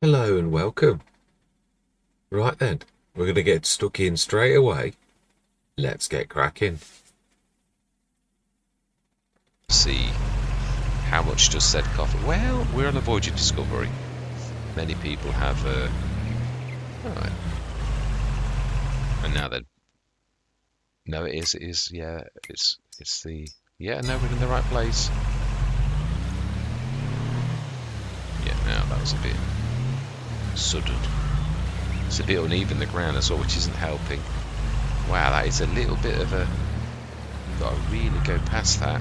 Hello and welcome. Right then, we're going to get stuck in straight away. Let's get cracking. See how much does said coffee. Well, we're on a voyage of discovery. Many people have. Right. And now then, no, it is. It is. Yeah, it's the. Yeah, no, we're in the right place. Yeah, now that was a bit sudden. It's a bit uneven the ground as well, which isn't helping. Wow, that is a little bit of a. You've got to really go past that.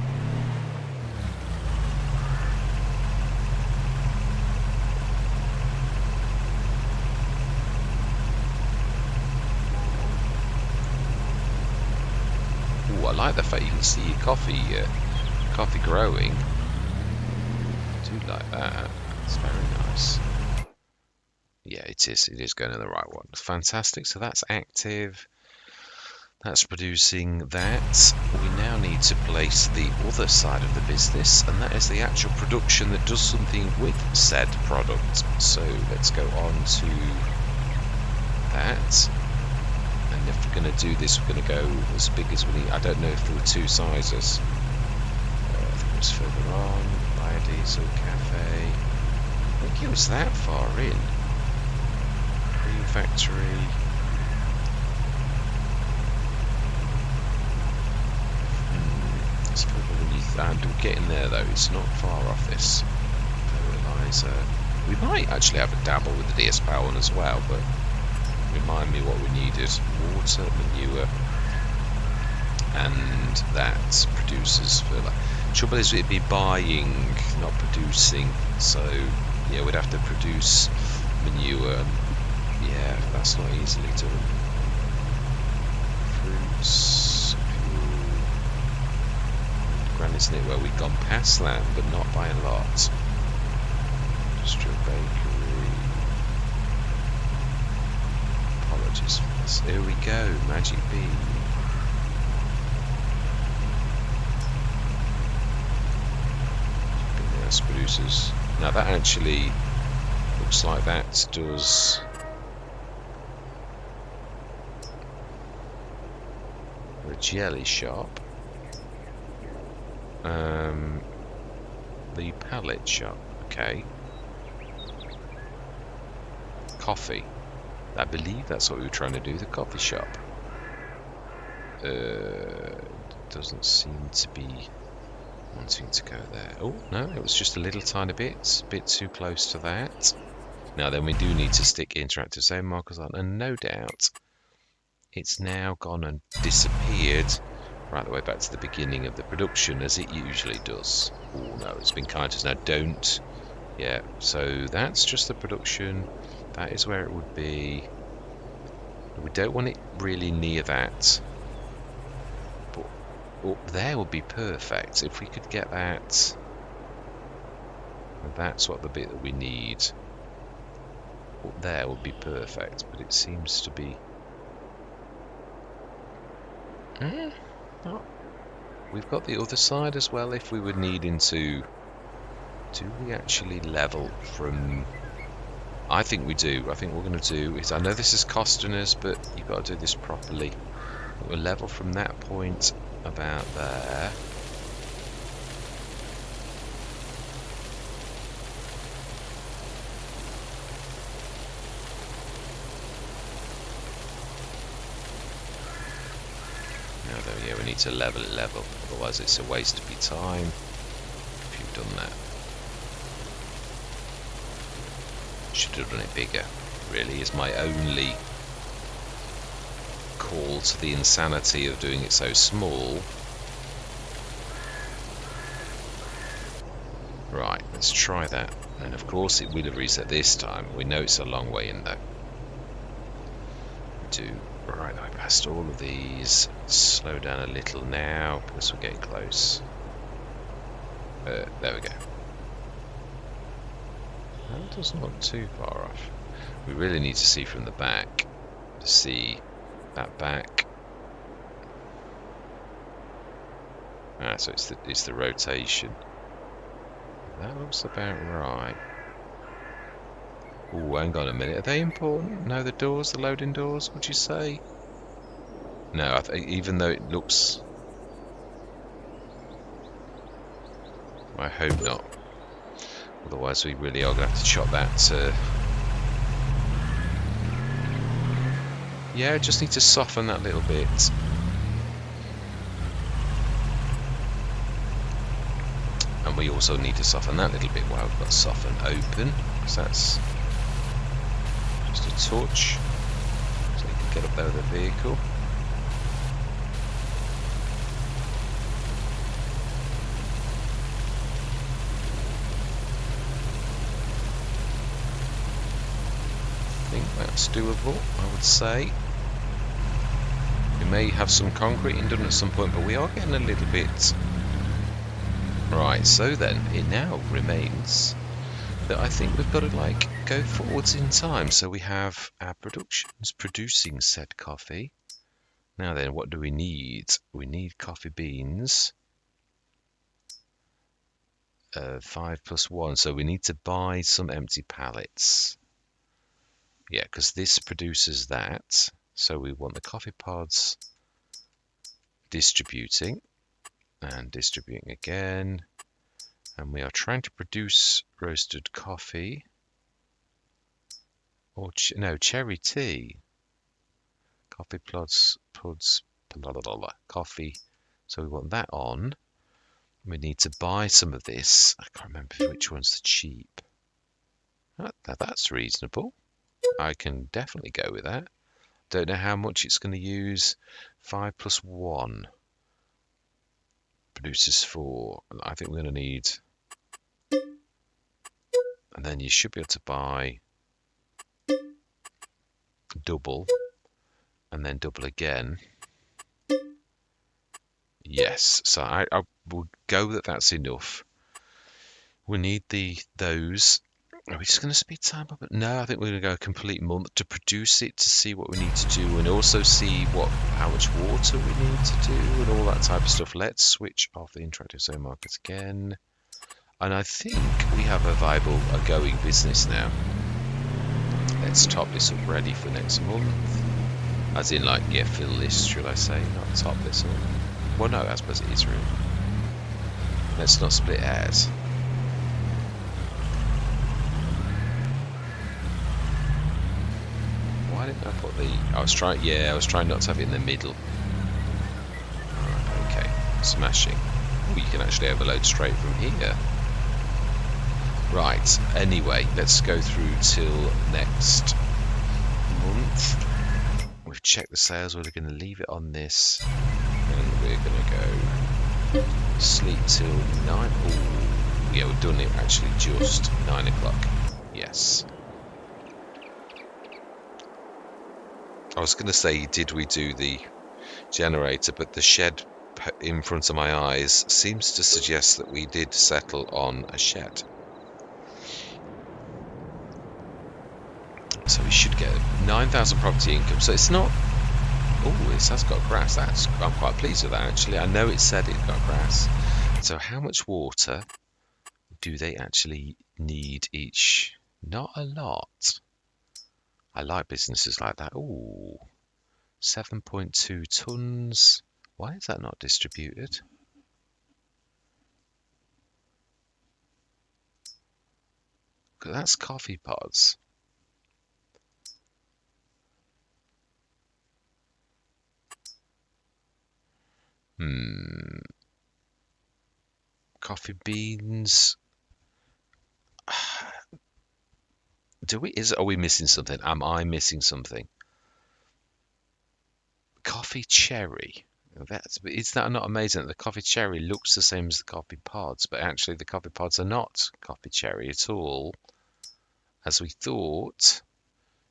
Ooh, I like the fact you can see your coffee growing. I do like that. It's very nice. Yeah, it is. It is going in the right one. Fantastic. So that's active. That's producing that. We now need to place the other side of the business, and that is the actual production that does something with said product. So let's go on to that. And if we're going to do this, we're going to go as big as we need. I don't know if there were two sizes. I think it was further on. Biodiesel Cafe. I think it was that far in. Cream Factory. It's probably, and we're getting there though. It's not far off this. Fertilizer. We might actually have a dabble with the DS Power one as well, but remind me what we needed. Water, manure, and that produces fertilizer. Trouble is, it'd be buying, not producing. So yeah, we'd have to produce manure. Yeah, that's not easily done. Fruits, fuel. Grand, isn't it? Where we've gone past that, but not by a lot. Industrial bakery. Apologies for this. Here we go, magic bean. Greenhouse producers. Now that actually looks like that does. The jelly shop. The pallet shop. Okay. Coffee. I believe that's what we were trying to do. The coffee shop. Doesn't seem to be wanting to go there. Oh no, it was just a little tiny bit too close to that. Now then, we do need to stick interactive zone markers on, and no doubt it's now gone and disappeared right the way back to the beginning of the production, as it usually does. Oh no, it's been kind to us. Now don't. Yeah, so that's just the production. That is where it would be. We don't want it really near that. But up there would be perfect. If we could get that. That's what the bit that we need. Up there would be perfect, but it seems to be. Oh, we've got the other side as well. If we were needing to, do we actually level from? I think we do. I think what we're going to do is, I know this is costing us, but you've got to do this properly. We'll level from that point about there. Now though, yeah, we need to level it level, otherwise it's a waste of your time if you've done that. Should have done it bigger, really, is my only call to the insanity of doing it so small. Right, let's try that. And of course it will have reset this time. We know it's a long way in though. Right, I passed all of these. Slow down a little now because we're getting close. There we go. That doesn't look too far off. We really need to see from the back to see that back. So it's the rotation. That looks about right. Oh, hang on a minute. Are they important? No, the doors, the loading doors, would you say? No, even though it looks... I hope not. Otherwise we really are going to have to chop that. Yeah, just need to soften that little bit. And we also need to soften that little bit while we've got soften open, because that's just a touch, so you can get up there with the vehicle. I think that's doable, I would say. We may have some concreting done at some point, but we are getting a little bit... Right, so then it now remains that I think we've got to like go forwards in time. So we have our productions producing said coffee. Now then, what do we need? We need coffee beans. 5 + 1, so we need to buy some empty pallets. Yeah, because this produces that. So we want the coffee pods distributing and distributing again. And we are trying to produce roasted coffee. Or no, cherry tea. Coffee pods, blah, blah, blah, blah, coffee. So we want that on. We need to buy some of this. I can't remember which one's the cheap. That's reasonable. I can definitely go with that. Don't know how much it's going to use. 5 + 1 produces 4. I think we're going to need... And then you should be able to buy double. And then double again. Yes, so I will go that that's enough. We need those. Are we just going to speed time up? No, I think we're going to go a complete month to produce it, to see what we need to do, and also see how much water we need to do, and all that type of stuff. Let's switch off the interactive zone markers again. And I think we have a going business now. Let's top this up ready for next month. As in, like, yeah, fill this, should I say, not top this up. Well, no, I suppose it is really. Let's not split hairs. Why didn't I put the... I was trying not to have it in the middle. Alright, okay. Smashing. Oh, you can actually overload straight from here. Right, anyway, let's go through till next month. We've checked the sales, we're going to leave it on this. And we're going to go sleep till 9. Oh, yeah, we've done it actually just 9 o'clock. Yes. I was going to say, did we do the generator, but the shed in front of my eyes seems to suggest that we did settle on a shed. So we should get 9,000 property income. So it's not... Oh, this has got grass. I'm quite pleased with that, actually. I know it said it got grass. So how much water do they actually need each? Not a lot. I like businesses like that. Ooh, 7.2 tons. Why is that not distributed? That's coffee pods. Coffee beans. Are we missing something? Am I missing something? Coffee cherry. Is that not amazing that the coffee cherry looks the same as the coffee pods, but actually the coffee pods are not coffee cherry at all, as we thought.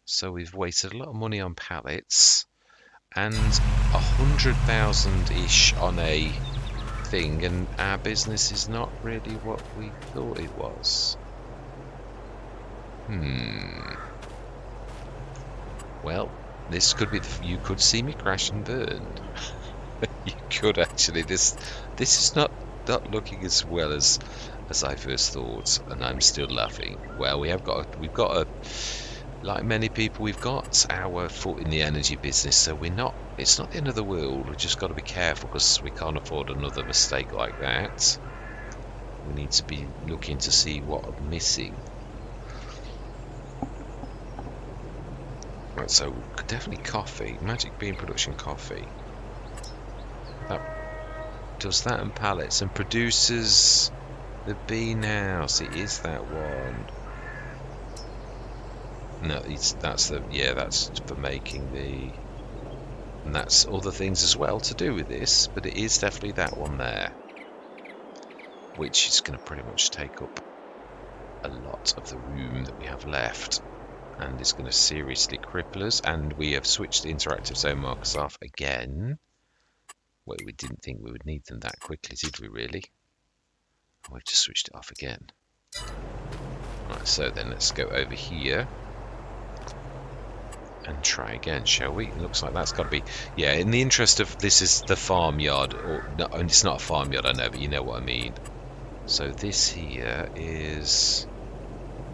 So we've wasted a lot of money on pallets and 100,000-ish on a thing, and our business is not really what we thought it was. Well, this could be you could see me crash and burn. You could actually. This is not looking as well as as I first thought, and I'm still laughing. Well, we've got a, like many people, we've got our foot in the energy business, so it's not the end of the world. We've just got to be careful because we can't afford another mistake like that. We need to be looking to see what I'm missing. Right, so definitely coffee, magic bean production coffee. That does that, and pallets, and produces the bean house. It is that one. No, that's for making the, and that's other things as well to do with this, but it is definitely that one there, which is going to pretty much take up a lot of the room that we have left, and it's going to seriously cripple us. And we have switched the interactive zone markers off again. Well, we didn't think we would need them that quickly, did we really? We've just switched it off again. Right, so then let's go over here and try again, shall we? It looks like that's got to be, yeah, in the interest of, this is the farmyard, or no, it's not a farmyard, I know, but you know what I mean. So this here is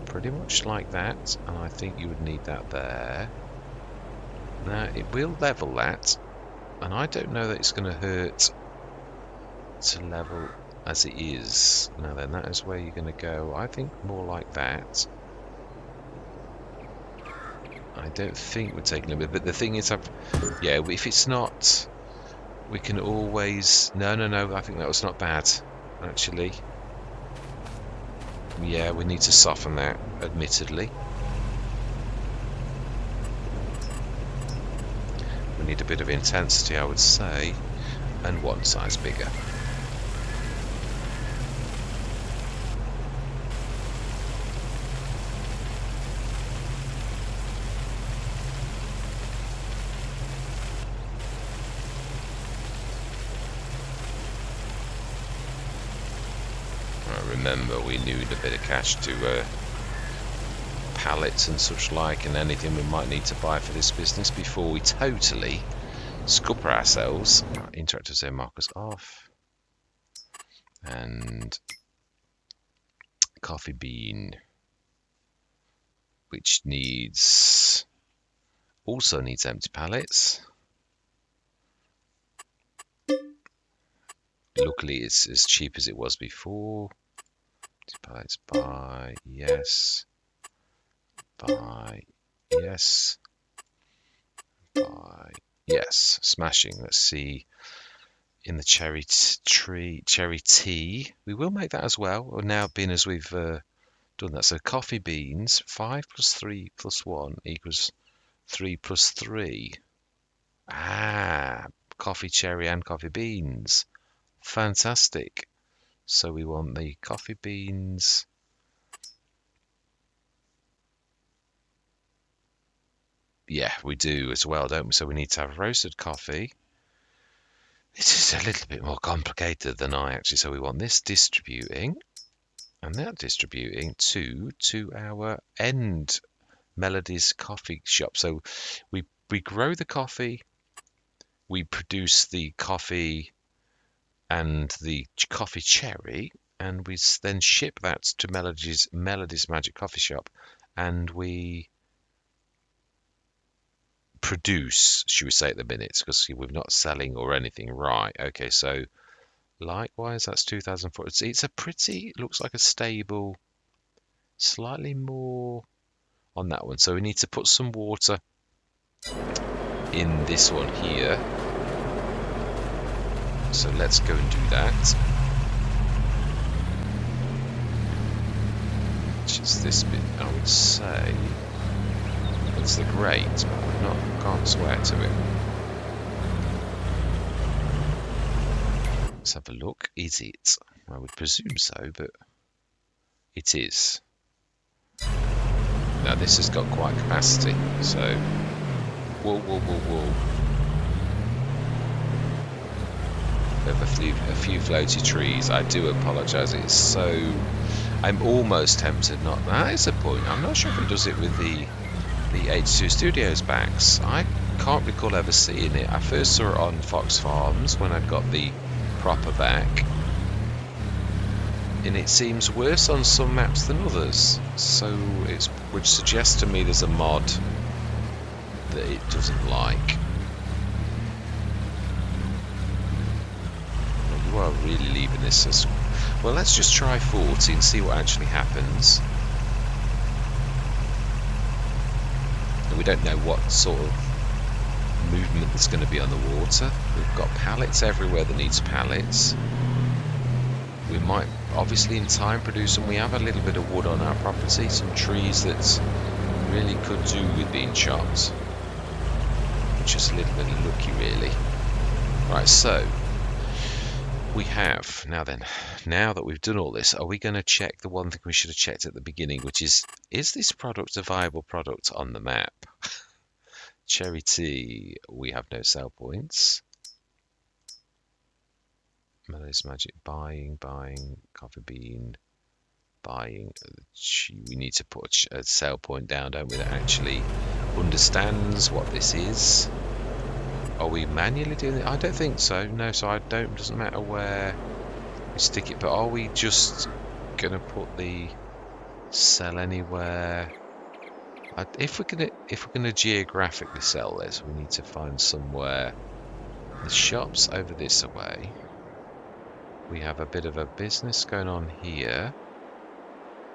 pretty much like that, and I think you would need that there. Now, it will level that, and I don't know that it's going to hurt to level as it is. Now then, that is where you're going to go. I think more like that. I don't think we're taking a bit, but the thing is, yeah, if it's not, we can always, no, I think that was not bad, actually. Yeah, we need to soften that, admittedly. We need a bit of intensity, I would say, and one size bigger. Remember, we need a bit of cash to pallets and such like, and anything we might need to buy for this business before we totally scupper ourselves. Right, interactive zone markers off, and coffee bean, which also needs empty pallets. Luckily, it's as cheap as it was before. Pallets, buy, yes, buy, yes, buy, yes. Smashing. Let's see. In the cherry tea, we will make that as well. Now, being as we've done that, so coffee beans, 5 + 3 + 1 = 3 + 3. Coffee cherry and coffee beans. Fantastic. So we want the coffee beans. Yeah, we do as well, don't we? So we need to have roasted coffee. This is a little bit more complicated than so we want this distributing, and that distributing to our end Melody's coffee shop. So we grow the coffee, we produce the coffee and the coffee cherry, and we then ship that to Melody's Magic Coffee Shop, and we produce, should we say, at the minute, because we're not selling or anything. Right, okay, so likewise, that's 2004. It's a pretty, looks like a stable, slightly more on that one. So we need to put some water in this one here. So let's go and do that. Which is this bit, I would say. It's the grate, but I can't swear to it. Let's have a look. Is it? I would presume so, but it is. Now this has got quite capacity, so whoa. Over a few floaty trees. I do apologise. It's so. I'm almost tempted not. That is a point. I'm not sure if it does it with the H2 Studios backs. I can't recall ever seeing it. I first saw it on Fox Farms when I got the proper back. and it seems worse on some maps than others. So it would suggest to me there's a mod that it doesn't like. Well, you are really leaving this as... Well, let's just try 40 and see what actually happens. And we don't know what sort of movement there's going to be on the water. We've got pallets everywhere that needs pallets. We might obviously in time produce them. We have a little bit of wood on our property, some trees that really could do with being chopped. Just a little bit lucky really. Right, so we have, now that we've done all this, are we going to check the one thing we should have checked at the beginning, which is this product a viable product on the map? Cherry tea, we have no sell points. Melody's magic, buying, coffee bean, buying. We need to put a sell point down, don't we, that actually understands what this is. Are we manually doing it? I don't think so. No, so I don't. Doesn't matter where we stick it. But are we just gonna put the sell anywhere? If we're gonna geographically sell this, we need to find somewhere. The shop's over this way. We have a bit of a business going on here,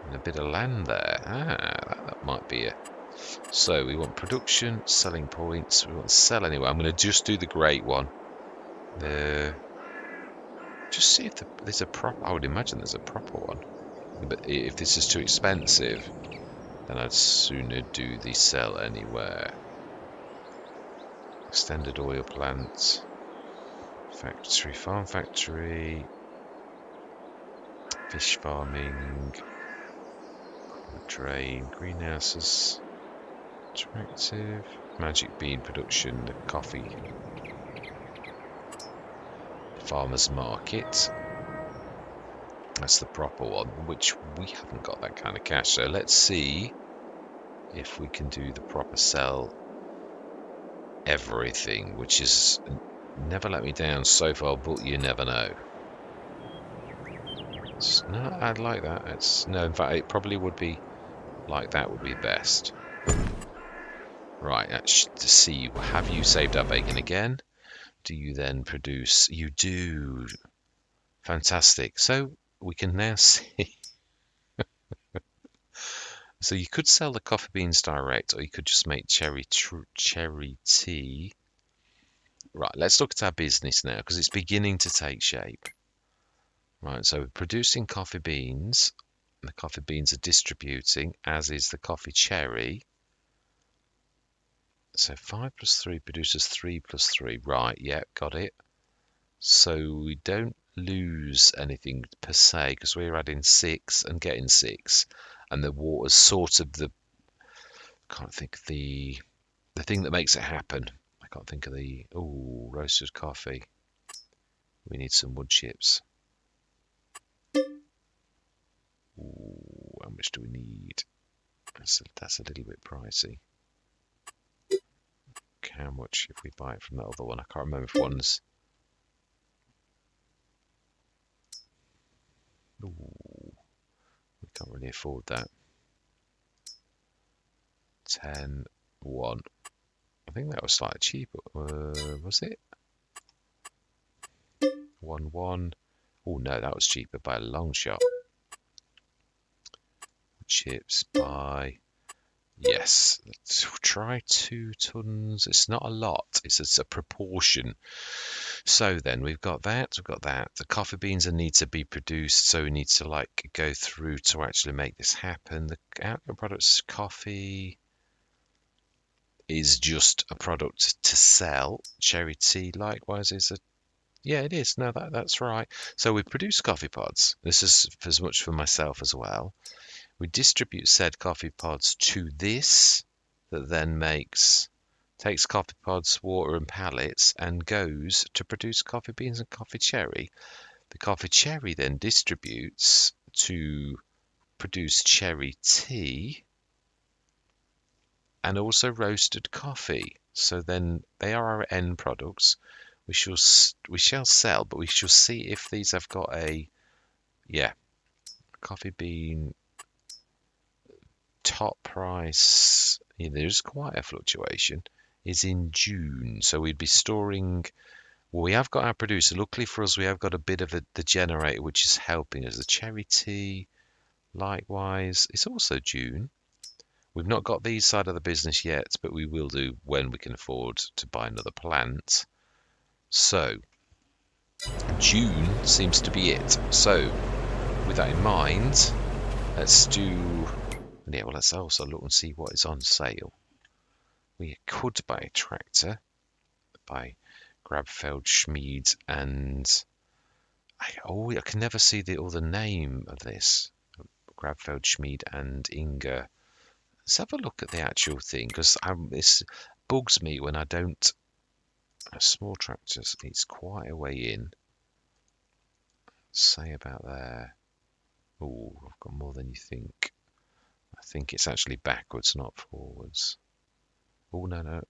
and a bit of land there. That might be it. So we want production, selling points. We want to sell anywhere. I'm going to just do the great one. Just see if there's a proper. I would imagine there's a proper one. But if this is too expensive, then I'd sooner do the sell anywhere. Extended oil plant, factory, farm factory, fish farming, drain, greenhouses, attractive, magic bean production, the coffee, farmers market. That's the proper one, which we haven't got that kind of cash. So let's see if we can do the proper sell everything, which is never let me down so far, but you never know. No, I'd like that. No, in fact, it probably would be like that would be best. Right, to see, have you saved our bacon again? Do you then produce? You do. Fantastic. So we can now see. So you could sell the coffee beans direct, or you could just make cherry tea. Right, let's look at our business now, because it's beginning to take shape. Right, so we're producing coffee beans. The coffee beans are distributing, as is the coffee cherry. So 5 plus 3 produces 3 plus 3. Right, yeah, got it. So we don't lose anything per se, because we're adding 6 and getting 6. And the water's sort of can't think of the thing that makes it happen. I can't think of the, roasted coffee. We need some wood chips. How much do we need? That's a little bit pricey. How much if we buy it from that other one? I can't remember if one's... we can't really afford that. 10, 1. I think that was slightly cheaper. Was it? 1, 1. Oh no, that was cheaper by a long shot. Chips by... Yes, let's try 2 tons. It's not a lot. It's a proportion. So then we've got that. The coffee beans need to be produced, so we need to go through to actually make this happen. The output products, coffee is just a product to sell. Cherry tea likewise is a... Yeah, it is. No, that's right. So we produce coffee pods. This is as much for myself as well. We distribute said coffee pods to this, that then takes coffee pods, water and pallets, and goes to produce coffee beans and coffee cherry. The coffee cherry then distributes to produce cherry tea and also roasted coffee. So then they are our end products. We shall sell, but we shall see if these have got a... Yeah. coffee bean top price, yeah, there's quite a fluctuation, is in June. So we'd be storing, well, we have got our producer. Luckily for us, we have got a bit of the generator, which is helping us. The cherry tea, likewise, it's also June. We've not got these side of the business yet, but we will do when we can afford to buy another plant. So June seems to be it. So with that in mind, let's do, yeah, well, let's also look and see what is on sale. We could buy a tractor by Grabfeld and I can never see the other name of this. Grabfeld and Inga. Let's have a look at the actual thing, because this bugs me when I don't. Small tractors, it's quite a way in. Say about there. Oh, I've got more than you think. I think it's actually backwards, not forwards. Oh, no,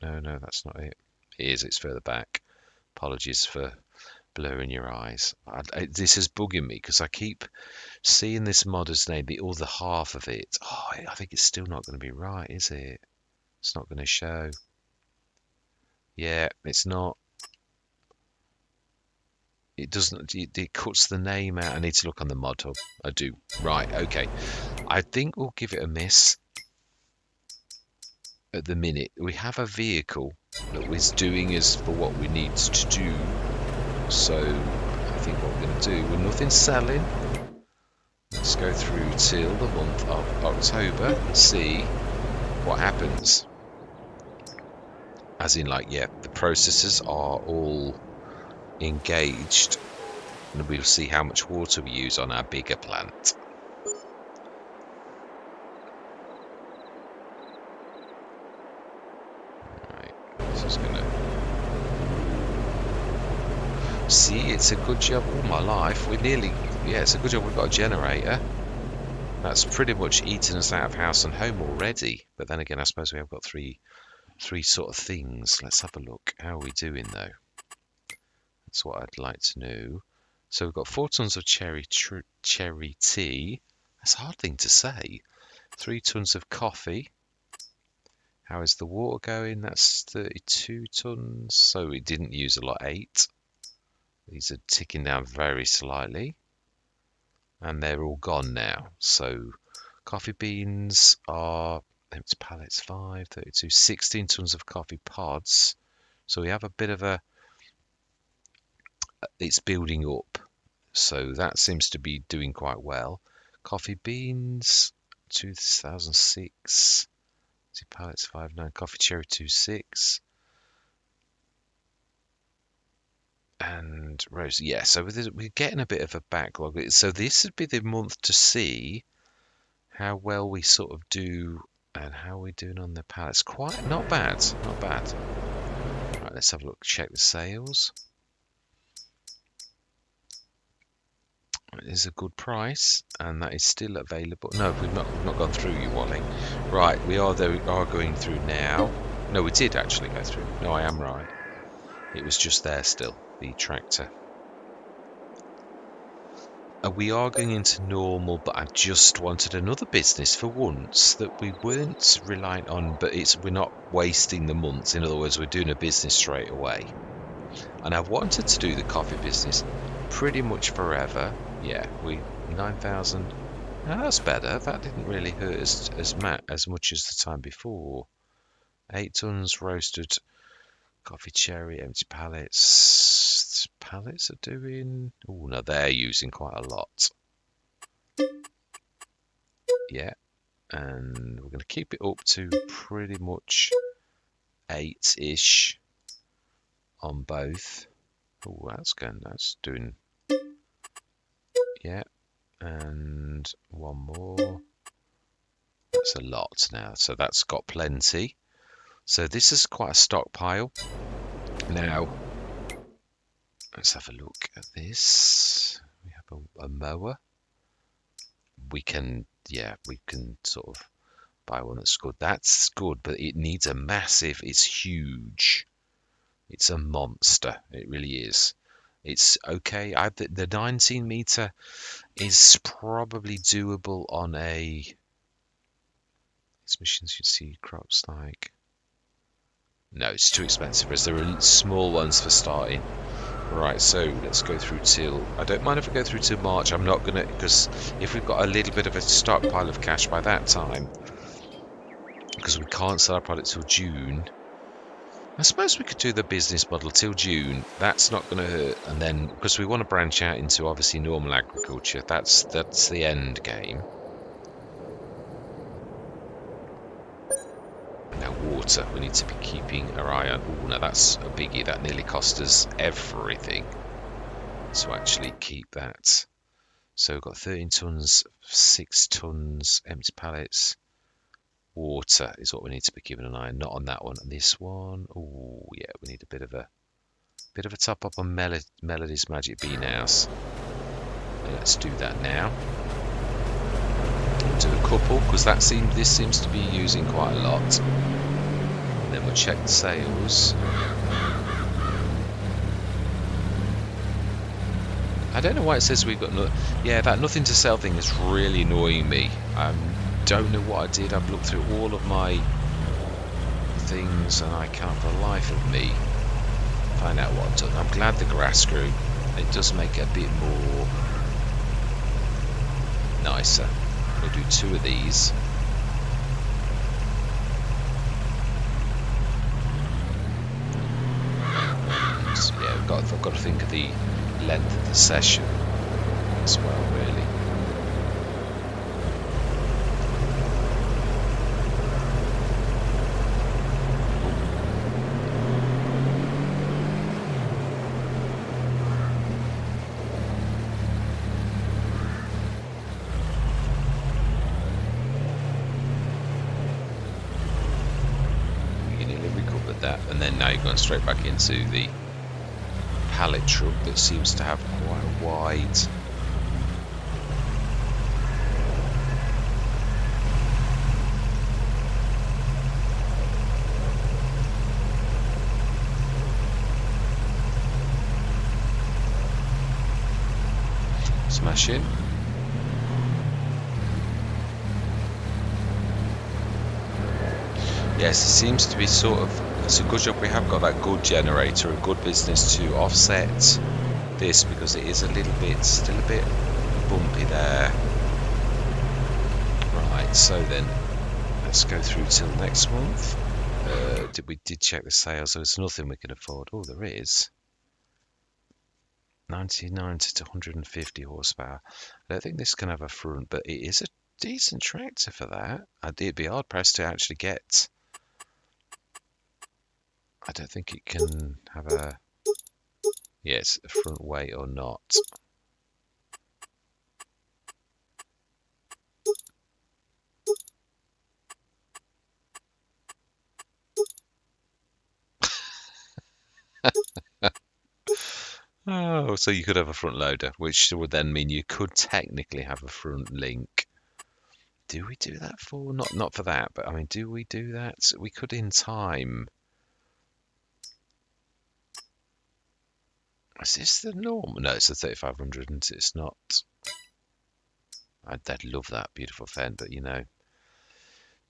that's not it. It is, it's further back. Apologies for blurring your eyes. This is bugging me because I keep seeing this modder's name, the other half of it. Oh, I think it's still not going to be right, is it? It's not going to show. Yeah, it's not. It doesn't. It cuts the name out. I need to look on the mod hub. I do. Right. Okay. I think we'll give it a miss. At the minute, we have a vehicle that is doing us for what we need to do. So I think what we're going to do, with nothing selling, let's go through till the month of October and see what happens. As in, like, yeah, the processors are all engaged, and we'll see how much water we use on our bigger plant. Right, this is gonna see. It's a good job all my life. We're nearly, yeah, it's a good job we've got a generator. That's pretty much eaten us out of house and home already. But then again, I suppose we have got three sort of things. Let's have a look. How are we doing though? That's what I'd like to know. So we've got 4 tons of cherry tea. That's a hard thing to say. 3 tons of coffee. How is the water going? That's 32 tons. So we didn't use a lot, 8. These are ticking down very slightly. And they're all gone now. So coffee beans are empty pallets, 5, 32, 16 tons of coffee pods. So we have a bit of a, it's building up. So that seems to be doing quite well. Coffee beans, 2006. Empty pallets, 5.9. Coffee cherry, 2.6. And rose, yeah, so we're getting a bit of a backlog. So this would be the month to see how well we sort of do and how we're doing on the pallets. Quite not bad, not bad. Right, let's have a look, check the sales. It is a good price, and that is still available. No, we've not gone through you, Wally. Right, we are going through now. No, we did actually go through. No, I am right. It was just there still, the tractor. We are going into normal, but I just wanted another business for once that we weren't reliant on, but we're not wasting the months. In other words, we're doing a business straight away. And I wanted to do the coffee business pretty much forever. Yeah, 9,000. Now that's better. That didn't really hurt as much as the time before. 8 tons roasted coffee cherry, empty pallets. Pallets are doing. Oh no, they're using quite a lot. Yeah, and we're going to keep it up to pretty much 8-ish on both. Oh, that's doing. Yeah, and one more. That's a lot now, so that's got plenty. So this is quite a stockpile. Now, let's have a look at this. We have a mower. We can sort of buy one that's good. That's good, but it needs a massive, it's huge. It's a monster. It really is. It's okay. The 19 meter is probably doable on a. These machines you see crops like. No, it's too expensive. As there are small ones for starting. Right, so let's go through till. I don't mind if we go through till March. I'm not gonna, because if we've got a little bit of a stockpile of cash by that time, because we can't sell our product till June. I suppose we could do the business model till June. That's not going to hurt, and then because we want to branch out into obviously normal agriculture. That's the end game. Now water, we need to be keeping our eye on. Oh, now that's a biggie. That nearly cost us everything to actually keep that. So we've got 13 tons, 6 tons, empty pallets. Water is what we need to be keeping an eye on, not on that one. And this one, oh yeah, we need a bit of a top up on Melody's Magic Bean House. And let's do that now. We'll do a couple because this seems to be using quite a lot. And then we'll check the sales. I don't know why it says we've got no. Yeah, that nothing to sell thing is really annoying me. Don't know what I did. I've looked through all of my things and I can't for the life of me find out what I've done. I'm glad the grass grew. It does make it a bit more nicer. We'll do 2 of these. So, yeah, I've got to think of the length of the session as well, really. And then now you're going straight back into the pallet truck that seems to have quite a wide smash in. Yes, it seems to be sort of. It's a good job we have got that good generator, a good business to offset this because it is still a bit bumpy there. Right, so then let's go through till next month. We did check the sales, so there's nothing we can afford. Oh, there is 99 to 150 horsepower. I don't think this can have a front, but it is a decent tractor for that. It'd be hard pressed to actually get. I don't think it can have a. Yes, a front weight or not. Oh, so you could have a front loader, which would then mean you could technically have a front link. Do we do that for? Not for that, but I mean, do we do that? We could in time. Is this the norm? No, it's the 3500, and it's not. I'd love that beautiful Fen, but you know,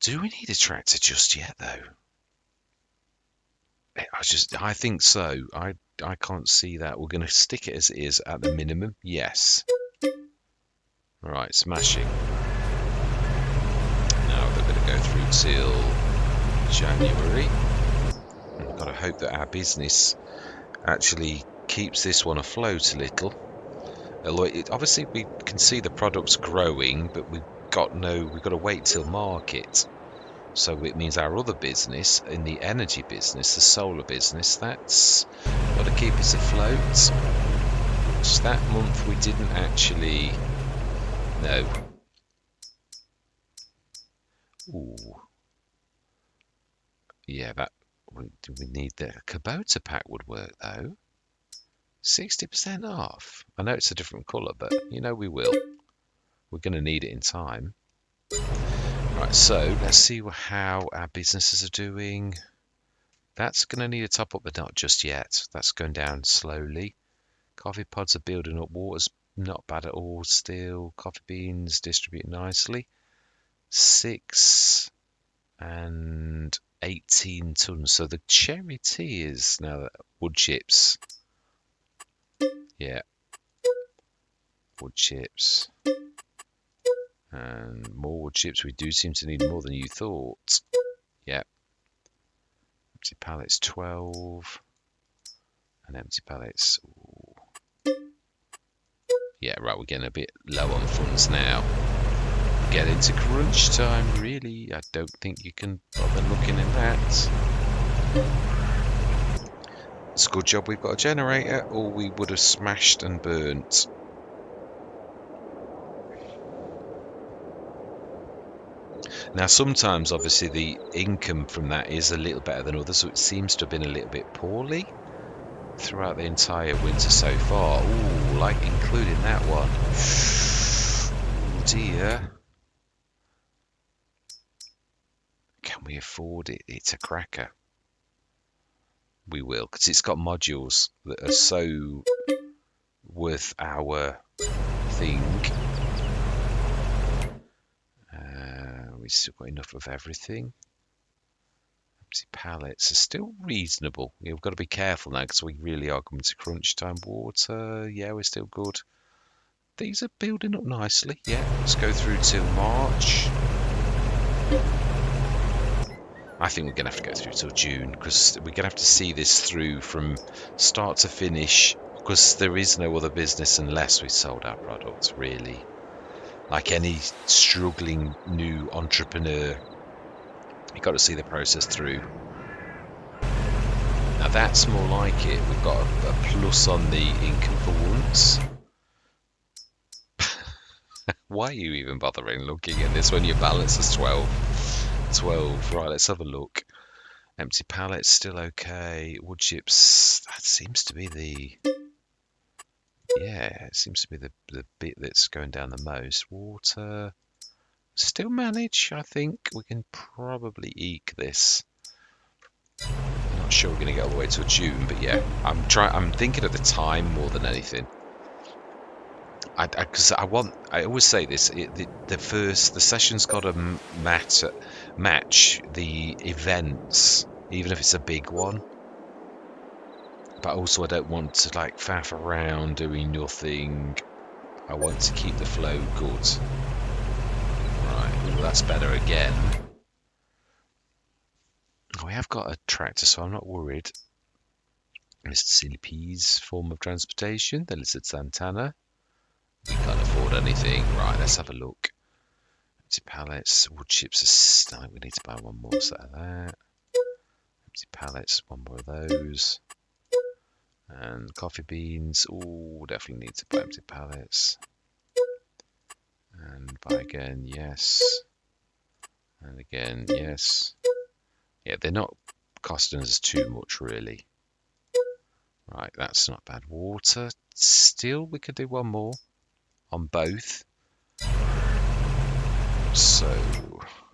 do we need a tractor just yet though? I think so. I can't see that. We're going to stick it as it is at the minimum. Yes. Right, smashing. Now we're going to go through till January. I've got to hope that our business actually keeps this one afloat a little. Although obviously we can see the products growing, but we've got to wait till market. So it means our other business, in the energy business, the solar business, that's got to keep us afloat. Just that month we didn't actually. No. Ooh. Yeah, that we need the Kubota pack would work though. 60% off. I know it's a different colour, but you know we will. We're going to need it in time. Right, so let's see how our businesses are doing. That's going to need a top up, but not just yet. That's going down slowly Coffee pods are building up. Water's not bad at all still. Coffee beans distribute nicely. 6 and 18 tons. So the cherry tea is now wood chips. Yeah. Wood chips. And more wood chips. We do seem to need more than you thought. Yep. Empty pallets 12. And empty pallets. Ooh. Yeah, right, we're getting a bit low on funds now. Get into crunch time, really. I don't think you can bother looking in that. It's a good job we've got a generator, or we would have smashed and burnt. Now, sometimes, obviously, the income from that is a little better than others, so it seems to have been a little bit poorly throughout the entire winter so far. Ooh, like including that one. Oh dear. Can we afford it? It's a cracker. We will, because it's got modules that are so worth our thing. We've still got enough of everything. Empty pallets are still reasonable. Yeah, we've got to be careful now because we really are coming to crunch time. Water, yeah, we're still good. These are building up nicely. Yeah, let's go through till March. I think we're going to have to go through till June because we're going to have to see this through from start to finish because there is no other business unless we sold our products, really. Like any struggling new entrepreneur, you've got to see the process through. Now that's more like it. We've got a plus on the income for once. Why are you even bothering looking at this when your balance is 12? Right, let's have a look. Empty pallets, still okay. Wood chips, that seems to be the... Yeah, it seems to be the bit that's going down the most. Water, still manage, I think. We can probably eke this. Not sure we're going to get all the way till June, but yeah, I'm thinking of the time more than anything. Because I always say this: the session's got to match the events, even if it's a big one. But also, I don't want to like faff around doing nothing. I want to keep the flow good. Right, well, that's better again. We have got a tractor, so I'm not worried. Mr. Silly Peas form of transportation. The Lizard Santana. We can't afford anything. Right, let's have a look. Empty pallets. Wood chips. I think we need to buy one more set of that. Empty pallets. One more of those. And coffee beans. Oh, definitely need to buy empty pallets. And buy again. Yes. And again. Yes. Yeah, they're not costing us too much, really. Right, that's not bad. Water. Still, we could do one more on both. So,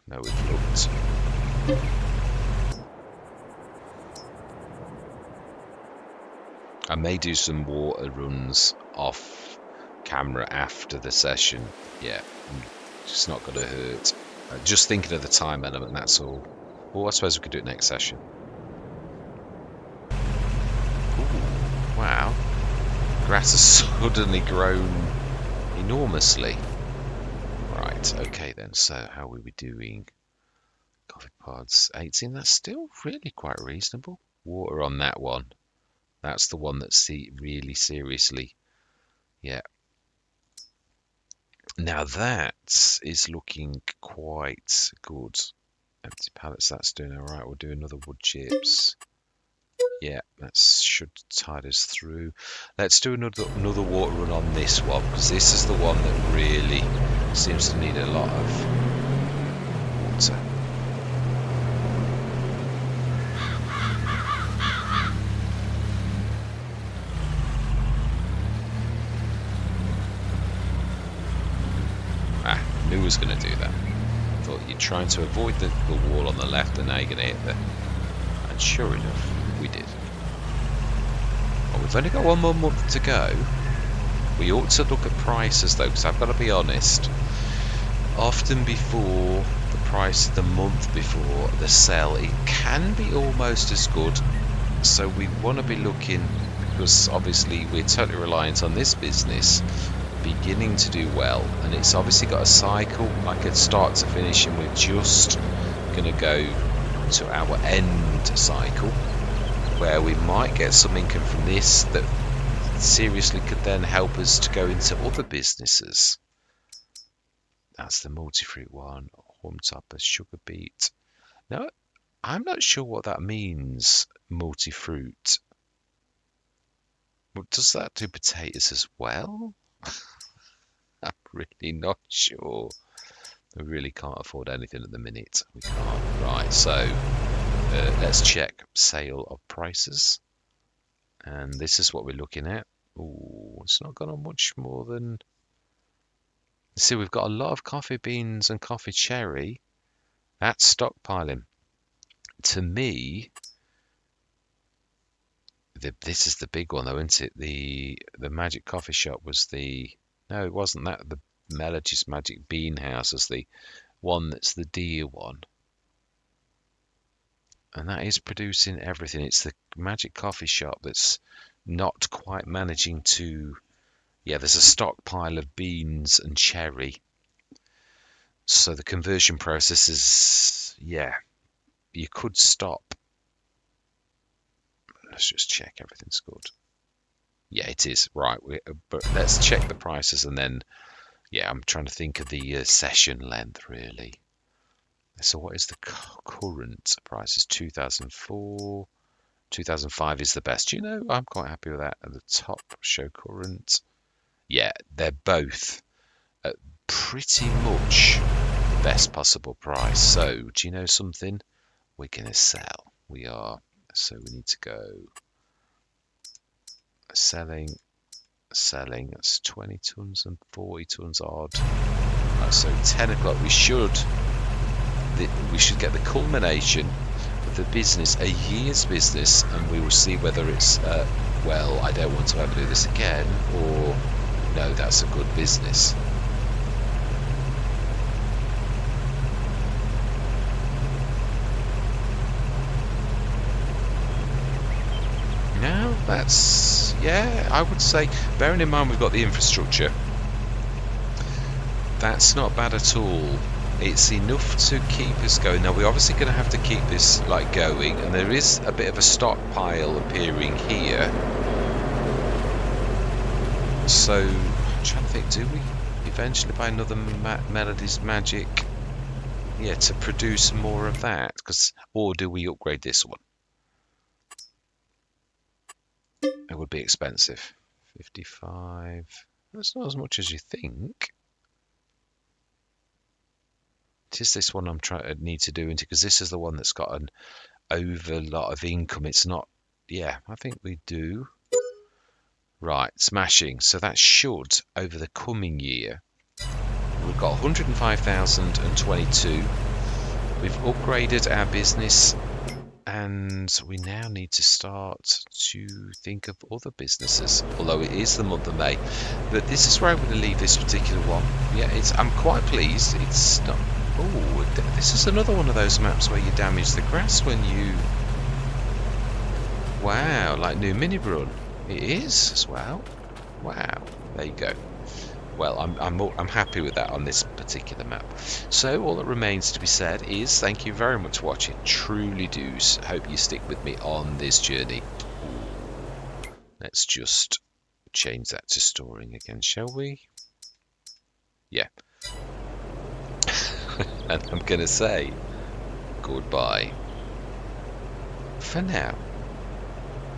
now we've looked. I may do some water runs off camera after the session. Yeah, it's not going to hurt. Just thinking of the time element, that's all. Well, I suppose we could do it next session. Ooh, wow. Grass has suddenly grown enormously. Right, okay then, so how are we doing? Coffee pods, 18, that's still really quite reasonable. Water on that one. That's the one that's really seriously, yeah. Now that is looking quite good. Empty pallets, that's doing alright. We'll do another wood chips. Yeah, that should tide us through. Let's do another water run on this one, because this is the one that really seems to need a lot of water. Knew was going to do that. Thought you're trying to avoid the wall on the left, and now you're going to hit the... And sure enough, we did. Oh, we've only got one more month to go. We ought to look at prices though, because I've got to be honest. Often before the price the month before the sell, it can be almost as good. So we want to be looking, because obviously we're totally reliant on this business beginning to do well, and it's obviously got a cycle like a start to finish, and we're just going to go to our end cycle where we might get some income from this that seriously could then help us to go into other businesses. That's the multi-fruit one. Warm top, a sugar beet. No, I'm not sure what that means, multi-fruit. Well, does that do potatoes as well? I'm really not sure. We really can't afford anything at the minute. We can't. Right, so let's check sale of prices. And this is what we're looking at. Ooh, it's not gone on much more than... See, we've got a lot of coffee beans and coffee cherry. That's stockpiling. To me, this is the big one though, isn't it? The Magic Coffee Shop was the... No, it wasn't that. The Melody's Magic Bean House is the one that's the deer one. And that is producing everything. It's the Magic Coffee Shop that's not quite managing to... Yeah, there's a stockpile of beans and cherry. So the conversion process is... Yeah, you could stop. Let's just check everything's good. Yeah, it is. Right, but let's check the prices and then... Yeah, I'm trying to think of the session length, really. So what is the current price? Is 2004. 2005 is the best. You know, I'm quite happy with that. At the top, show current. Yeah, they're both at pretty much the best possible price. So, do you know something? We're going to sell. We are. So we need to go selling. That's 20 tons and 40 tons odd. Right, so 10 o'clock. We should get the culmination of the business, a year's business, and we will see whether it's well, I don't want to ever do this again, or no, that's a good business. No, that's, yeah, I would say, bearing in mind we've got the infrastructure, that's not bad at all. It's enough to keep us going. Now we're obviously going to have to keep this like going, and there is a bit of a stockpile appearing here. So I'm trying to think, do we eventually buy another Melody's Magic? Yeah, to produce more of that, or do we upgrade this one? It would be expensive. 55. That's not as much as you think. It is this one I'm need to do into, because this is the one that's got an over lot of income. It's not. Yeah, I think we do. Right, smashing. So that should, over the coming year, we've got 105,022. We've upgraded our business, and we now need to start to think of other businesses. Although it is the month of May, but this is where I'm going to leave this particular one. Yeah, I'm quite pleased. It's not. Oh, this is another one of those maps where you damage the grass when you... Wow, like New Mini Run. It is as well. Wow, there you go. Well, I'm happy with that on this particular map. So all that remains to be said is thank you very much for watching. Truly do hope you stick with me on this journey. Let's just change that to storing again, shall we? Yeah. And I'm going to say goodbye for now.